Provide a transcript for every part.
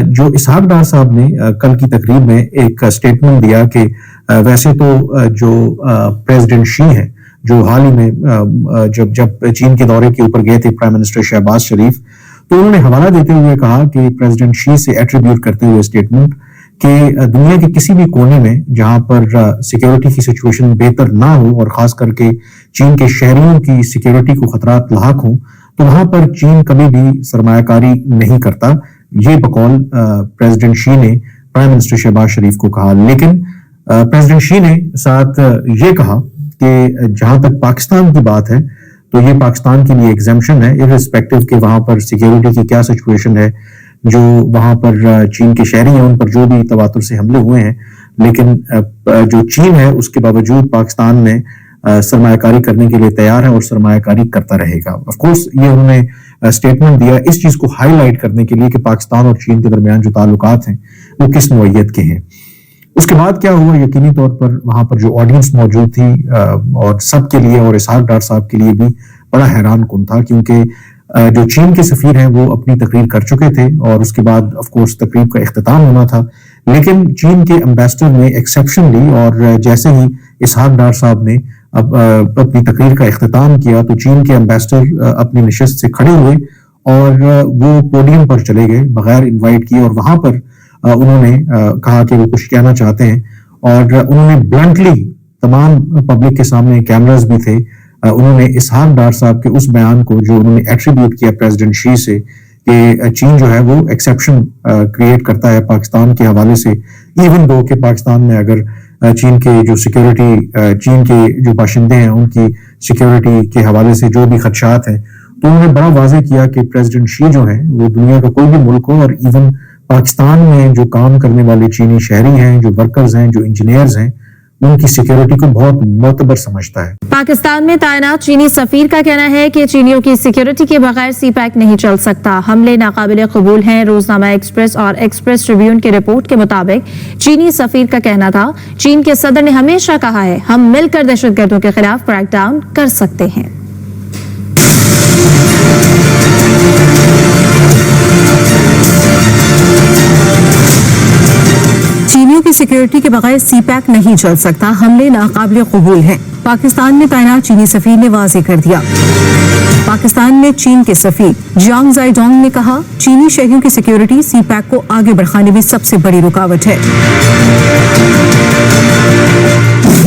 جو اسحاق ڈار صاحب نے کل کی تقریب میں ایک اسٹیٹمنٹ دیا کہ ویسے تو جو پریزیڈنٹ شی ہیں جو حال ہی میں جب چین کے دورے کے اوپر گئے تھے پرائم منسٹر شہباز شریف، تو انہوں نے حوالہ دیتے ہوئے کہا کہ پریزیڈنٹ شی سے ایٹریبیوٹ کرتے ہوئے اسٹیٹمنٹ کہ دنیا کے کسی بھی کونے میں جہاں پر سیکیورٹی کی سچویشن بہتر نہ ہو اور خاص کر کے چین کے شہریوں کی سیکیورٹی کو خطرات لاحق ہوں تو وہاں پر چین کبھی بھی سرمایہ کاری نہیں کرتا، یہ بقول پریزیڈنٹ شی نے پرائم منسٹر شہباز شریف کو کہا۔ لیکن پریزیڈنٹ شی نے ساتھ یہ کہا کہ جہاں تک پاکستان کی بات ہے تو یہ پاکستان کے لیے ایگزمپشن ہے ارسپیکٹو کہ وہاں پر سیکیورٹی کی کیا سچویشن ہے، جو وہاں پر چین کے شہری ہیں ان پر جو بھی تواتر سے حملے ہوئے ہیں، لیکن جو چین ہے اس کے باوجود پاکستان میں سرمایہ کاری کرنے کے لیے تیار ہے اور سرمایہ کاری کرتا رہے گا۔ آف کورس یہ انہوں نے اسٹیٹمنٹ دیا اس چیز کو ہائی لائٹ کرنے کے لیے کہ پاکستان اور چین کے درمیان جو تعلقات ہیں وہ کس نوعیت کے ہیں۔ اس کے بعد کیا ہوا، یقینی طور پر وہاں پر جو آڈینس موجود تھی اور سب کے لیے اور اسحاق ڈار صاحب کے لیے بھی بڑا حیران کن تھا، کیونکہ جو چین کے سفیر ہیں وہ اپنی تقریر کر چکے تھے اور اس کے بعد آف کورس تقریب کا اختتام ہونا تھا، لیکن چین کے امبیسڈر نے ایکسیپشن لی اور جیسے ہی اسحاق ڈار صاحب نے اپنی تقریر کا اختتام کیا تو چین کے امبیسڈر اپنی نشست سے کھڑے ہوئے اور وہ پوڈیم پر چلے گئے بغیر انوائٹ کیے، اور وہاں پر انہوں نے کہا کہ وہ کچھ کہنا چاہتے ہیں، اور انہوں نے بلنٹلی تمام پبلک کے سامنے کیمراز بھی تھے، انہوں نے اسحاق ڈار صاحب کے اس بیان کو جو انہوں نے ایٹریبیوٹ کیا پریزیڈنٹ شی سے کہ چین جو ہے وہ ایکسیپشن کریٹ کرتا ہے پاکستان کے حوالے سے، ایون دو کہ پاکستان میں اگر چین کے جو سیکیورٹی چین کے جو باشندے ہیں ان کی سیکیورٹی کے حوالے سے جو بھی خدشات ہیں، تو انہوں نے بڑا واضح کیا کہ پریزیڈنٹ شی جو ہیں وہ دنیا کا کوئی بھی ملک ہو اور ایون پاکستان میں جو کام کرنے والے چینی شہری ہیں، جو ورکرز ہیں، جو انجینئرز ہیں، ان کی سیکیورٹی کو بہت معتبر سمجھتا ہے۔ پاکستان میں تعینات چینی سفیر کا کہنا ہے کہ چینیوں کی سیکیورٹی کے بغیر سی پیک نہیں چل سکتا، حملے ناقابل قبول ہیں۔ روزنامہ ایکسپریس اور ایکسپریس ٹریبیون کی رپورٹ کے مطابق چینی سفیر کا کہنا تھا، چین کے صدر نے ہمیشہ کہا ہے ہم مل کر دہشت گردوں کے خلاف کریک ڈاؤن کر سکتے ہیں۔ چینیوں کی سیکیورٹی کے بغیر سی پیک نہیں چل سکتا، حملے ناقابل قبول ہیں، پاکستان میں تعینات چینی سفیر نے واضح کر دیا۔ پاکستان میں چین کے سفیر جانگ زائی ڈونگ نے کہا، چینی شہریوں کی سیکیورٹی سی پیک کو آگے بڑھانے میں سب سے بڑی رکاوٹ ہے۔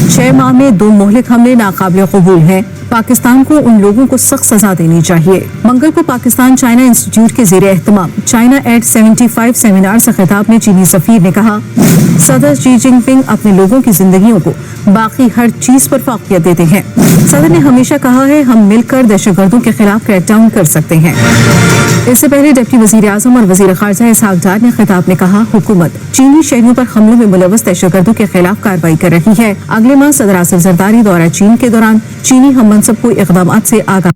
6 ماہ میں 2 مہلک حملے ناقابل قبول ہیں، پاکستان کو ان لوگوں کو سخت سزا دینی چاہیے۔ منگل کو پاکستان چائنا انسٹیٹیوٹ کے زیر اہتمام چائنا ایٹ 75 سیمینار سے خطاب میں چینی سفیر نے کہا، صدر شی جن پنگ اپنے لوگوں کی زندگیوں کو باقی ہر چیز پر فوقیت دیتے ہیں۔ صدر نے ہمیشہ کہا ہے ہم مل کر دہشت گردوں کے خلاف کریک ڈاؤن کر سکتے ہیں۔ اس سے پہلے ڈپٹی وزیر اعظم اور وزیر خارجہ اسحاق ڈار نے خطاب میں کہا، حکومت چینی شہریوں پر حملوں میں ملوث دہشت گردوں کے خلاف کارروائی کر رہی ہے۔ اگلے ماہ صدر آصف زرداری دورہ چین کے دوران چینی ہم منصب کو اقدامات سے آگاہ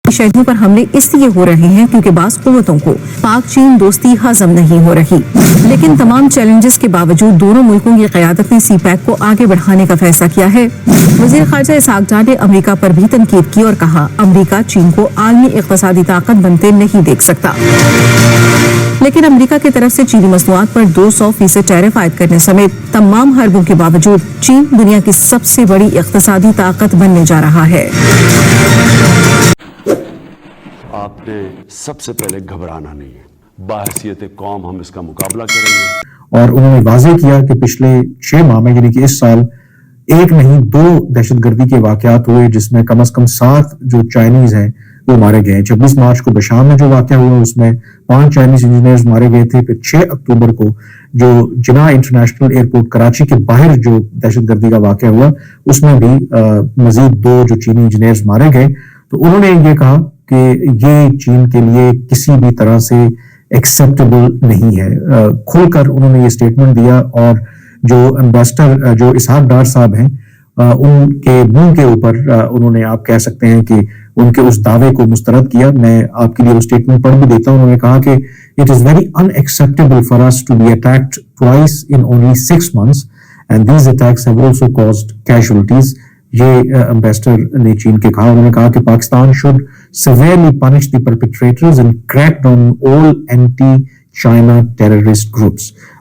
شہریوں پر حملے اس لیے ہو رہے ہیں کیونکہ بعض قوتوں کو پاک چین دوستی ہضم نہیں ہو رہی، لیکن تمام چیلنجز کے باوجود دونوں ملکوں کی قیادت نے سی پیک کو آگے بڑھانے کا فیصلہ کیا ہے۔ وزیر خارجہ اسحاق ڈار نے امریکہ پر بھی تنقید کی اور کہا، امریکہ چین کو عالمی اقتصادی طاقت بنتے نہیں دیکھ سکتا، لیکن امریکہ کی طرف سے چینی مصنوعات پر 200% ٹیرف عائد کرنے سمیت تمام حربوں کے باوجود چین دنیا کی سب سے بڑی اقتصادی طاقت بننے جا رہا ہے۔ آپ نے سب سے پہلے گھبرانا نہیں ہے، بحیثیت قوم ہم اس کا مقابلہ کریں گے۔ اور انہوں نے واضح کیا کہ پچھلے 6 ماہ میں یعنی کہ اس سال 1 نہیں 2 دہشت گردی کے واقعات ہوئے جس میں کم از کم 7 جو چائنیز ہیں وہ مارے گئے۔ 26 مارچ کو بشام میں جو واقعہ ہوا اس میں 5 چائنیز انجینئرز مارے گئے تھے۔ پھر 6 اکتوبر کو جو جناح انٹرنیشنل ایئرپورٹ کراچی کے باہر جو دہشت گردی کا واقعہ ہوا اس میں بھی مزید 2 جو چینی انجینئرز مارے گئے۔ تو انہوں نے یہ کہا کہ یہ چین کے لیے کسی بھی طرح سے ایکسیپٹیبل نہیں ہے۔ کھل کر انہوں نے یہ اسٹیٹمنٹ دیا اور جو امبیسڈر جو اسحاق ڈار صاحب ہیں ان کے منہ کے اوپر انہوں نے آپ کہہ سکتے ہیں کہ ان کے اس دعوے کو مسترد کیا۔ میں آپ کے لیے وہ اسٹیٹمنٹ پڑھ بھی دیتا ہوں۔ انہوں نے کہا کہ it is very unacceptable for us to be attacked twice in only 6 months and these attacks have also caused casualties۔ یہ امبیسڈر نے چین کے کہا، انہوں نے کہا کہ Pakistan should severely punish the perpetrators and crack down on all anti-China terrorist groups.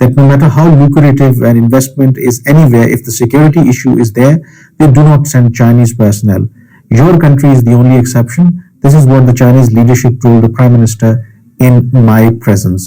that no matter how lucrative an investment is anywhere, if the security issue is there, they do not send Chinese personnel. Your country is the only exception. This is what the Chinese leadership told the Prime Minister in my presence.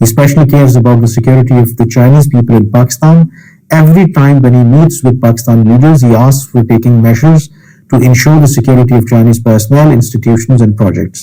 He especially cares about the security of the Chinese people in Pakistan. Every time when he meets with Pakistan leaders, he asks for taking measures to ensure the security of Chinese personnel, institutions and projects.